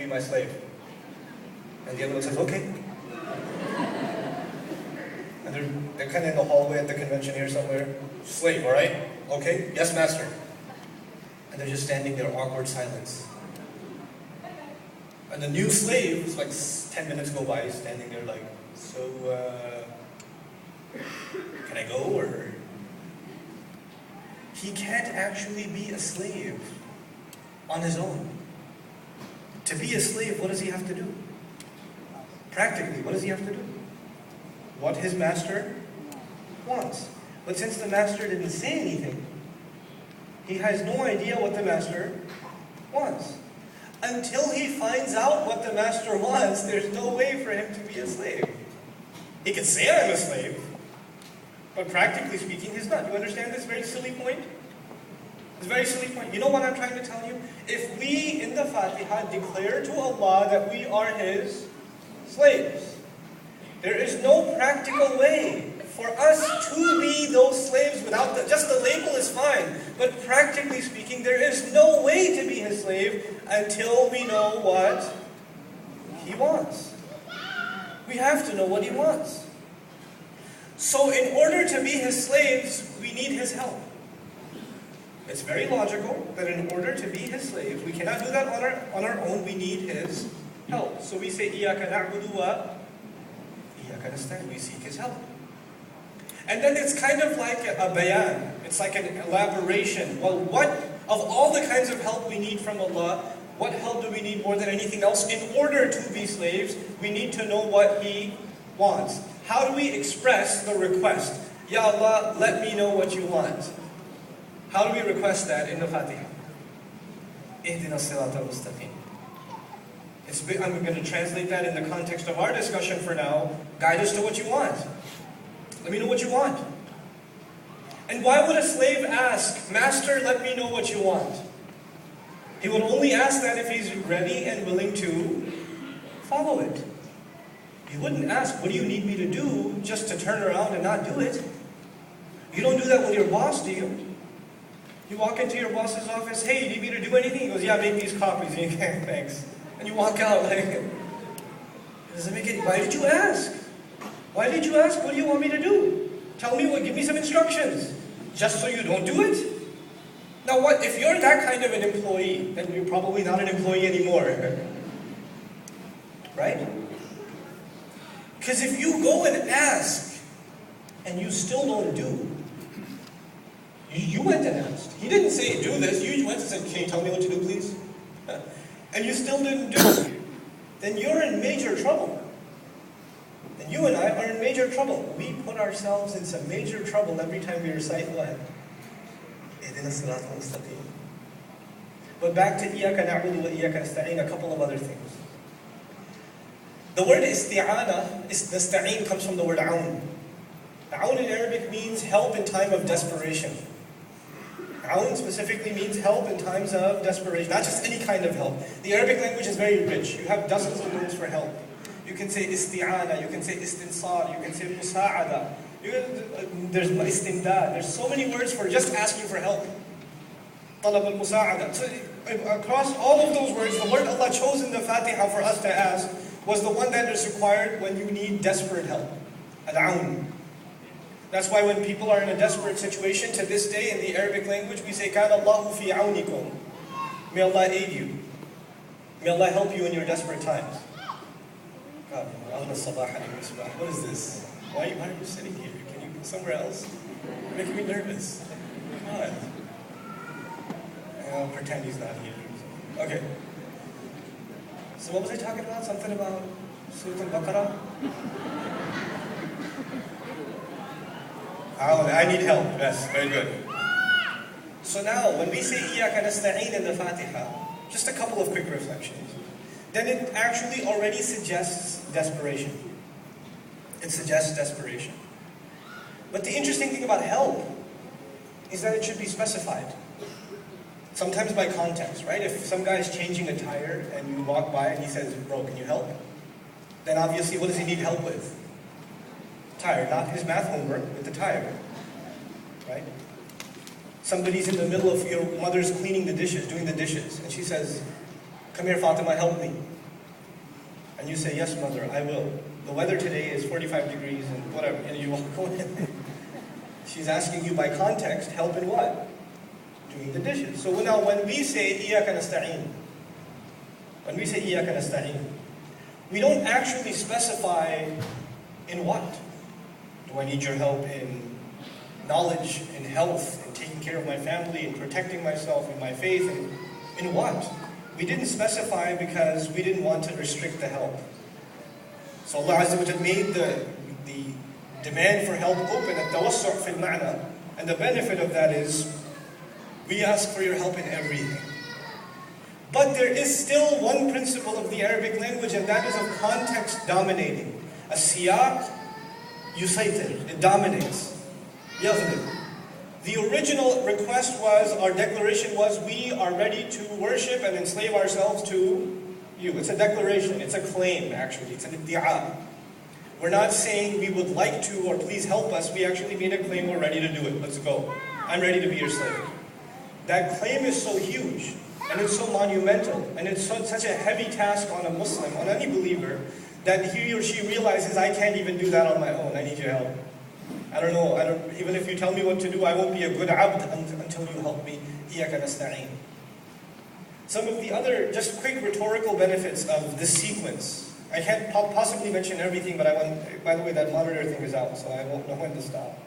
be my slave? And the other one says, okay. And they're kind of in the hallway at the convention here somewhere. Slave, all right? Okay, yes, master. And they're just standing there, awkward silence. And the new slave, it's like 10 minutes go by, he's standing there like, so, can I go, or? He can't actually be a slave on his own. To be a slave, what does he have to do? Practically, what does he have to do? What his master wants. But since the master didn't say anything, he has no idea what the master wants. Until he finds out what the master wants, there's no way for him to be a slave. He can say I'm a slave, but practically speaking, he's not. You understand this very silly point? It's a very silly point. You know what I'm trying to tell you? If we, in the Fatiha, declare to Allah that we are His slaves, there is no practical way for us to be those slaves without just the label is fine. But practically speaking, there is no way to be His slave until we know what He wants. We have to know what He wants. So in order to be His slaves, we need His help. It's very logical that in order to be His slaves, we cannot do that on our own, we need His help. So we say, إِيَّاكَ نَعْبُدُ وَإِيَّاكَ نَسْتَعِينُ. We seek His help. And then it's kind of like a bayan. It's like an elaboration. Well, what, of all the kinds of help we need from Allah, what help do we need more than anything else? In order to be slaves, we need to know what He wants. How do we express the request? Ya Allah, let me know what you want. How do we request that in the Fatiha? Ihdina as-sirata al-mustaqim. I'm going to translate that in the context of our discussion for now. Guide us to what you want. Let me know what you want. And why would a slave ask, Master, let me know what you want? He would only ask that if he's ready and willing to follow it. He wouldn't ask, what do you need me to do, just to turn around and not do it. You don't do that with your boss, do you? You walk into your boss's office, hey, do you need me to do anything? He goes, yeah, make these copies. And you go, thanks. And you walk out like, doesn't make it. Why did you ask? Why did you ask? What do you want me to do? Tell me what, give me some instructions. Just so you don't do it? Now what, if you're that kind of an employee, then you're probably not an employee anymore. Right? Because if you go and ask, and you still don't do, you went and asked. He didn't say, do this. You went and said, can you tell me what to do, please? And you still didn't do it. Then you're in major trouble. And you and I are in major trouble. We put ourselves in some major trouble every time we recite what? Ihdina as-sirata al-mustaqim. But back to إِيَّاكَ نَعْبُدُ وَإِيَّاكَ نَسْتَعِينُ, a couple of other things. The word isti'ana, nasta'in, comes from the word aun. Aun in Arabic means help in time of desperation. Aun specifically means help in times of desperation, not just any kind of help. The Arabic language is very rich. You have dozens of words for help. You can say isti'ana, you can say istinsar, you can say musa'ada. There's istimdad. There's so many words for just asking for help. Talab al-musa'ada. So across all of those words, the word Allah chose in the Fatiha for us to ask was the one that is required when you need desperate help. Al-aun. That's why when people are in a desperate situation, to this day in the Arabic language, we say, كَانَ اللَّهُ فِي عَوْنِكُمْ. May Allah aid you. May Allah help you in your desperate times. God, what is this? Why are you sitting here? Can you go somewhere else? You're making me nervous. Come on. I'll pretend he's not here. Okay. So what was I talking about? Something about Surah Al-Baqarah? I need help. Yes, very good. So now, when we say إِيَّاكَ نَسْتَعِينُ in the Fatiha, just a couple of quick reflections. Then it actually already suggests desperation. It suggests desperation. But the interesting thing about help is that it should be specified. Sometimes by context, right? If some guy is changing a tire and you walk by and he says, bro, can you help? Then obviously, what does he need help with? Tire, not his math homework, with the tire, right? Somebody's in the middle of your mother's cleaning the dishes, doing the dishes, and she says, Come here, Fatima, help me. And you say, yes, mother, I will. The weather today is 45 degrees and whatever, and you walk away. She's asking you by context, help in what? Doing the dishes. So now when we say, إِيَّاكَ نَسْتَعِينُ, when we say, إِيَّاكَ نَسْتَعِينُ, we don't actually specify in what. Do I need your help in knowledge, in health, in taking care of my family, in protecting myself, in my faith, in what? We didn't specify because we didn't want to restrict the help. So Allah Azza wa Jal made the demand for help open at tawassu' fil ma'na. And the benefit of that is, we ask for your help in everything. But there is still one principle of the Arabic language, and that is of context dominating. As-siyaq yusaytir, it dominates. Yaghlib. The original request was, our declaration was, we are ready to worship and enslave ourselves to you. It's a declaration, it's a claim actually, it's an iddi'a. We're not saying we would like to or please help us, we actually made a claim, we're ready to do it, let's go. I'm ready to be your slave. That claim is so huge, and it's so monumental, and it's such a heavy task on a Muslim, on any believer, that he or she realizes, I can't even do that on my own, I need your help. I don't know, even if you tell me what to do, I won't be a good abd until you help me. إِيَّاكَ نَسْتَعِينُ. Some of the other, just quick rhetorical benefits of this sequence. I can't possibly mention everything, but by the way, that monitor thing is out, so I won't know when to stop.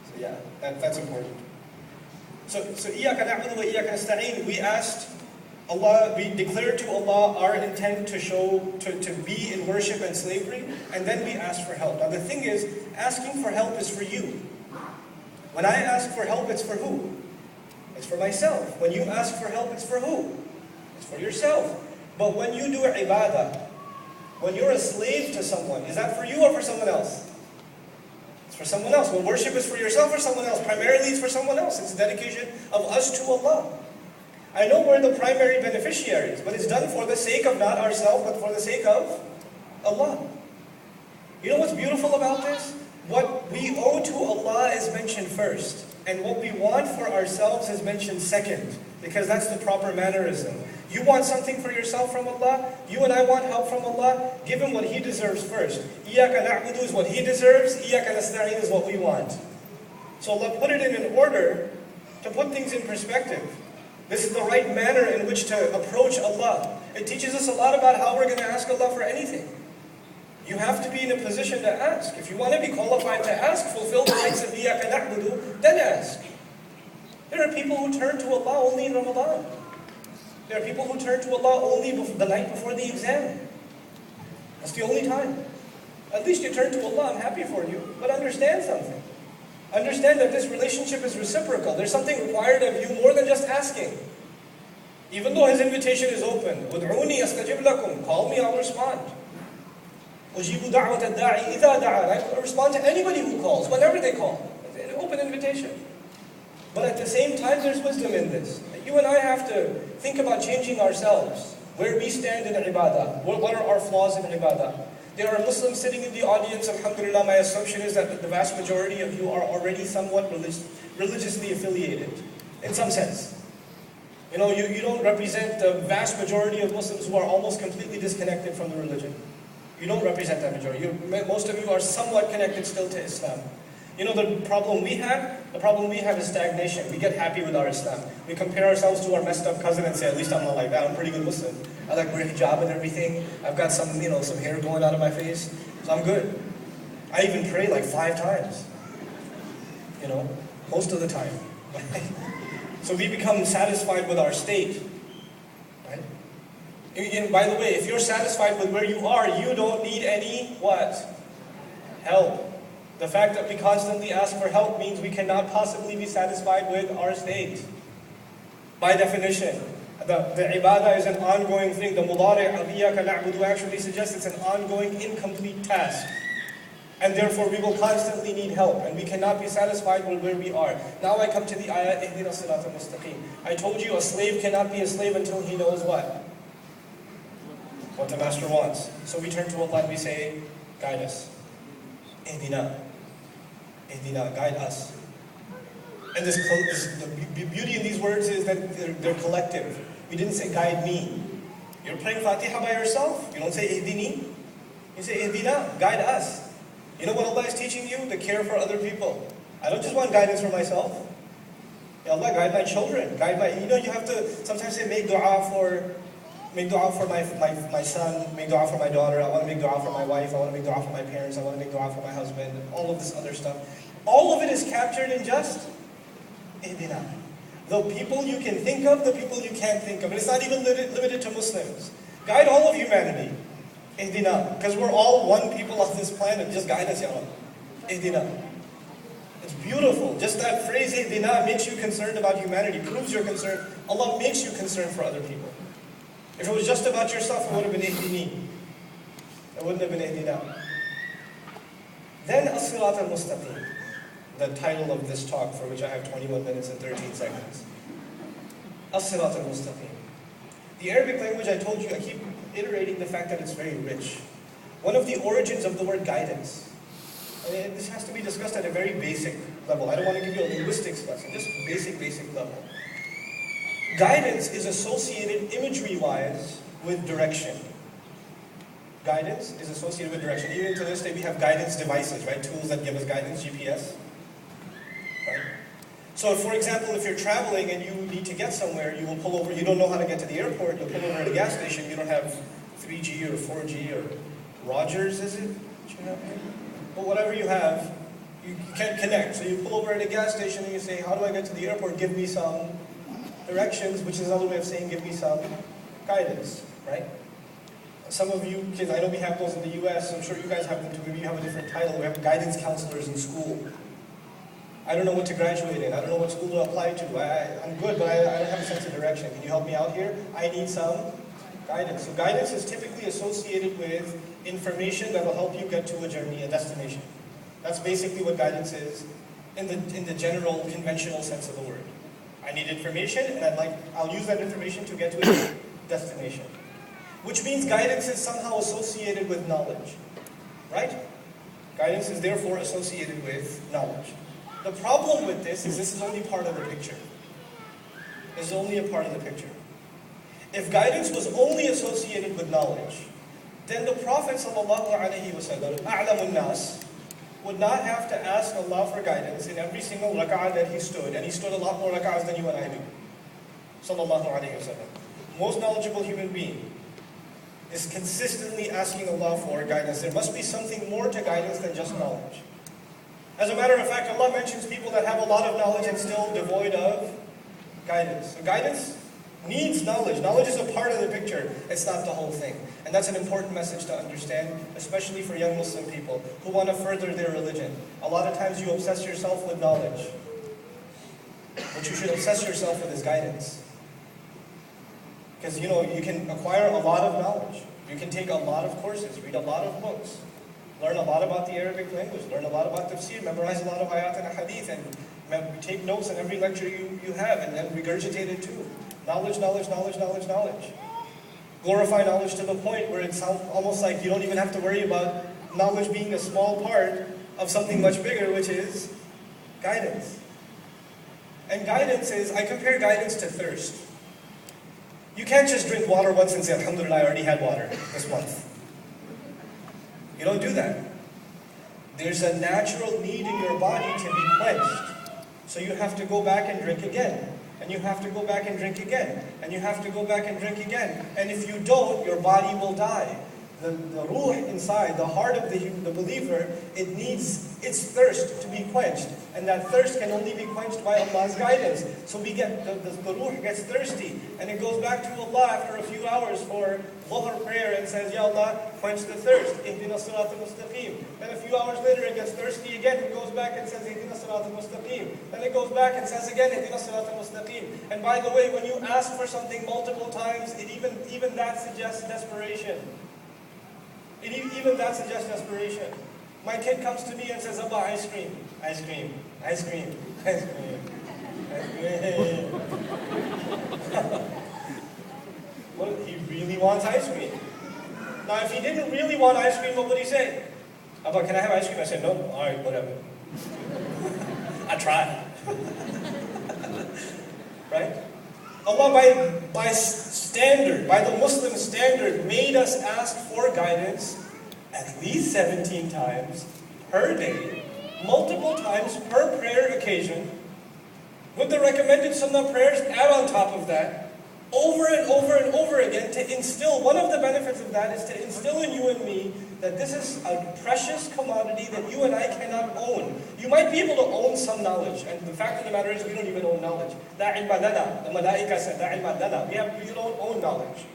So yeah, that's important. So إِيَّاكَ نَعْبُدُ وَإِيَّاكَ نَسْتَعِينُ, we asked Allah, we declared to Allah our intent to be in worship and slavery, and then we asked for help. Now the thing is, asking for help is for you. When I ask for help, it's for who? It's for myself. When you ask for help, it's for who? It's for yourself. But when you do ibadah, when you're a slave to someone, is that for you or for someone else? It's for someone else. When worship is for yourself or someone else, primarily it's for someone else. It's a dedication of us to Allah. I know we're the primary beneficiaries, but it's done for the sake of not ourselves, but for the sake of Allah. You know what's beautiful about this? What we owe to Allah is mentioned first, and what we want for ourselves is mentioned second, because that's the proper mannerism. You want something for yourself from Allah, you and I want help from Allah, give Him what He deserves first. إِيَّاكَ نَعْبُدُ is what He deserves, إِيَّاكَ نَسْتَعِينُ is what we want. So Allah put it in an order to put things in perspective. This is the right manner in which to approach Allah. It teaches us a lot about how we're going to ask Allah for anything. You have to be in a position to ask. If you want to be qualified to ask, fulfill the rights of إِيَّاكَ نَعْبُدُ, then ask. There are people who turn to Allah only in Ramadan. There are people who turn to Allah only the night before the exam. That's the only time. At least you turn to Allah, I'm happy for you. But understand something. Understand that this relationship is reciprocal. There's something required of you more than just asking. Even though His invitation is open. وَادْعُونِي أَسْتَجِبْ لَكُمْ. Call me, I'll respond. أُجِيبُ دَعْوَةَ الدَّاعِ إِذَا دَعَانِ. I will respond to anybody who calls, whenever they call. It's an open invitation. But at the same time, there's wisdom in this. You and I have to think about changing ourselves. Where we stand in ibadah. What are our flaws in ibadah? There are Muslims sitting in the audience, alhamdulillah, my assumption is that the vast majority of you are already somewhat religiously affiliated, in some sense. You know, you don't represent the vast majority of Muslims who are almost completely disconnected from the religion. You don't represent that majority. Most of you are somewhat connected still to Islam. You know, the problem we have is stagnation. We get happy with our Islam. We compare ourselves to our messed up cousin and say, at least I'm not like that, I'm a pretty good Muslim. I like wear hijab and everything. I've got some hair going out of my face. So I'm good. I even pray like 5 times. Most of the time. So we become satisfied with our state. Right? And by the way, if you're satisfied with where you are, you don't need any, what? Help. The fact that we constantly ask for help means we cannot possibly be satisfied with our state. By definition, the ibadah is an ongoing thing. The mudari' of إِيَّاكَ نَعْبُدُ actually suggests it's an ongoing, incomplete task. And therefore we will constantly need help, and we cannot be satisfied with where we are. Now I come to the ayah, اهْدِنَا الصِّرَاطَ الْمُسْتَقِيمَ. I told you a slave cannot be a slave until he knows what? What the master wants. So we turn to Allah and we say, guide us. Ihdina, guide us. And the beauty in these words is that they're collective. We didn't say guide me. You're praying Fatiha by yourself. You don't say Ihdini. You say Ihdina, guide us. You know what Allah is teaching you? The care for other people. I don't just want guidance for myself. Ya Allah, guide my children. You have to sometimes say, make dua for my son, make dua for my daughter, I want to make dua for my wife, I want to make dua for my parents, I want to make dua for my husband, all of this other stuff. All of it is captured in just Ihdina. The people you can think of, the people you can't think of. And it's not even limited to Muslims. Guide all of humanity. Ihdina. Because we're all one people on this planet. Just guide us, Ya Allah. Ihdina. It's beautiful. Just that phrase, Ihdina, makes you concerned about humanity, proves your concern. Allah makes you concerned for other people. If it was just about yourself, it would have been Ihdini. It wouldn't have been Ihdina. Then As-Sirat al-Mustaqim. The title of this talk, for which I have 21 minutes and 13 seconds. As-Sirat al-Mustaqim. The Arabic language, I told you, I keep iterating the fact that it's very rich. One of the origins of the word guidance, and this has to be discussed at a very basic level. I don't want to give you a linguistics lesson, just basic level. Guidance is associated imagery-wise with direction. Guidance is associated with direction. Even to this day, we have guidance devices, right? Tools that give us guidance, GPS. Right? So, for example, if you're traveling and you need to get somewhere, you will pull over. You don't know how to get to the airport. You'll pull over at a gas station. You don't have 3G or 4G or Rogers, is it? But whatever you have, you can't connect. So you pull over at a gas station and you say, how do I get to the airport? Give me some directions, which is another way of saying give me some guidance, right? Some of you kids, I know we have those in the US, I'm sure you guys have them too. Maybe you have a different title. We have guidance counselors in school. I don't know what to graduate in. I don't know what school to apply to. I'm good, but I don't have a sense of direction. Can you help me out here? I need some guidance. So guidance is typically associated with information that will help you get to a journey, a destination. That's basically what guidance is in the general, conventional sense of the word. I need information, and I'll use that information to get to a destination. Which means guidance is somehow associated with knowledge, right? Guidance is therefore associated with knowledge. The problem with this is only part of the picture. This is only a part of the picture. If guidance was only associated with knowledge, then the Prophet ﷺ, أعلم الناس, would not have to ask Allah for guidance in every single rak'ah that he stood, and he stood a lot more rak'ahs than you and I do. Sallallahu alayhi wa sallam. Most knowledgeable human being is consistently asking Allah for guidance. There must be something more to guidance than just knowledge. As a matter of fact, Allah mentions people that have a lot of knowledge and still devoid of guidance. So guidance needs knowledge. Knowledge is a part of the picture. It's not the whole thing. And that's an important message to understand, especially for young Muslim people who want to further their religion. A lot of times you obsess yourself with knowledge. What you should obsess yourself with is guidance. Because, you can acquire a lot of knowledge. You can take a lot of courses, read a lot of books, learn a lot about the Arabic language, learn a lot about tafsir, memorize a lot of ayat and hadith, and take notes in every lecture you have, and then regurgitate it too. Knowledge. Glorify knowledge to the point where it sounds almost like you don't even have to worry about knowledge being a small part of something much bigger, which is guidance. And guidance is, I compare guidance to thirst. You can't just drink water once and say, Alhamdulillah, I already had water this month. You don't do that. There's a natural need in your body to be quenched. So you have to go back and drink again. And you have to go back and drink again. And you have to go back and drink again. And if you don't, your body will die. The ruh inside, the heart of the believer, it needs its thirst to be quenched. And that thirst can only be quenched by Allah's guidance. So we get, the ruh gets thirsty. And it goes back to Allah after a few hours for Dhuhr prayer and says, Ya Allah, quench the thirst. Ihdina sirat al-mustaqim. Then a few hours later it gets thirsty again. It goes back and says, Ihdina sirat al-mustaqim. Then it goes back and says again, Ihdina sirat al-mustaqim. And by the way, when you ask for something multiple times, even that suggests desperation. Even that suggests desperation. My kid comes to me and says, Abba, ice cream. Ice cream. Ice cream. Ice cream. Ice cream. Well, he really wants ice cream. Now, if he didn't really want ice cream, what would he say? Abba, can I have ice cream? I said, no. All right, whatever. I tried. Right? Allah by standard, by the Muslim standard, made us ask for guidance at least 17 times per day, multiple times per prayer occasion, with the recommended sunnah prayers add on top of that, over and over and over again, to instill, one of the benefits of that is to instill in you and me that this is a precious commodity that you and I cannot own. You might be able to own some knowledge, and the fact of the matter is we don't even own knowledge. La ilma lana. The malaika said, La ilma lana. We don't own knowledge.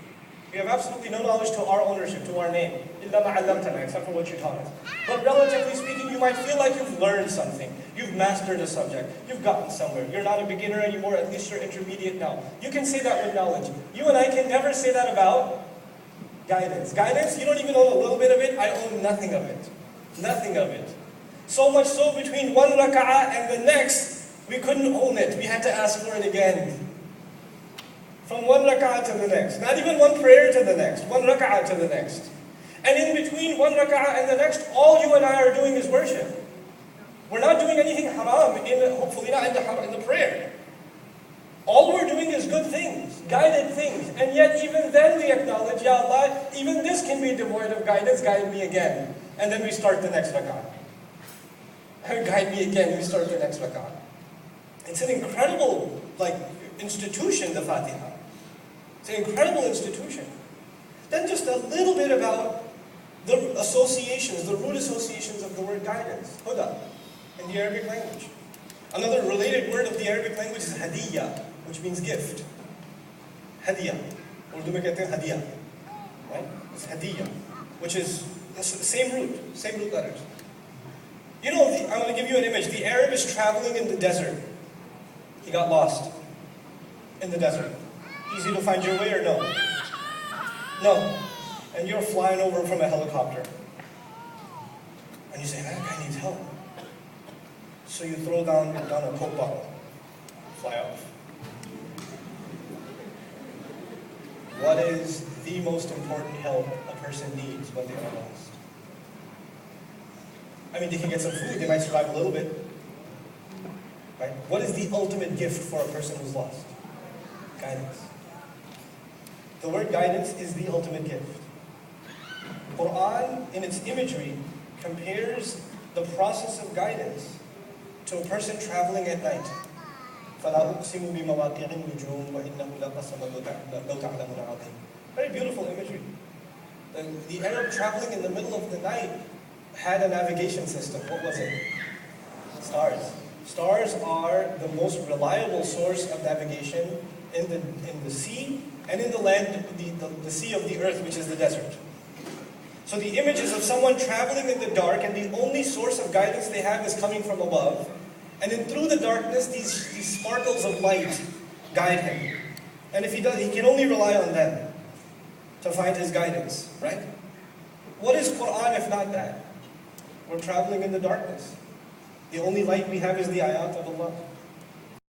We have absolutely no knowledge to our ownership, to our name. Illa ma 'allamtana, except for what you taught us. But relatively speaking, you might feel like you've learned something. You've mastered a subject. You've gotten somewhere. You're not a beginner anymore, at least you're intermediate now. You can say that with knowledge. You and I can never say that about guidance. Guidance, you don't even own a little bit of it. I own nothing of it. Nothing of it. So much so, between one raka'ah and the next, we couldn't own it. We had to ask for it again. From one raka'ah to the next. Not even one prayer to the next. One raka'ah to the next. And in between one raka'ah and the next, all you and I are doing is worship. We're not doing anything haram, hopefully not in the prayer. All we're doing is good things, guided things. And yet even then we acknowledge, Ya Allah, even this can be devoid of guidance, guide me again. And then we start the next rak'ah. Guide me again, we start the next rak'ah. It's an incredible institution, the Fatiha. It's an incredible institution. Then just a little bit about the associations, the root associations of the word guidance, huda, in the Arabic language. Another related word of the Arabic language is hadiyah, which means gift. Hadiyah. Urdu mein kehte hain hadiyah. Right? It's hadiyah, which is the same root letters. You know, I'm going to give you an image. The Arab is traveling in the desert. He got lost in the desert. Easy to find your way or no? No. And you're flying over from a helicopter. And you say, that guy needs help. So you throw down a Coke bottle. Fly off. What is the most important help a person needs when they are lost? I mean, they can get some food, they might survive a little bit. Right? What is the ultimate gift for a person who's lost? Guidance. The word guidance is the ultimate gift. Quran, in its imagery, compares the process of guidance to a person traveling at night. فَلَا أُقْسِمُ بِمَوَاقِعِ النُّجُومِ وَإِنَّهُ لَقَسَمٌ لَوْ تَعْلَمُونَ عَظِيمٌ. Very beautiful imagery. The Arab traveling in the middle of the night had a navigation system. What was it? Stars. Stars are the most reliable source of navigation in the sea and in the land, the sea of the earth, which is the desert. So the image is of someone traveling in the dark, and the only source of guidance they have is coming from above. And then through the darkness, these sparkles of light guide him. And if he does, he can only rely on them to find his guidance, right? What is Quran if not that? We're traveling in the darkness. The only light we have is the ayat of Allah.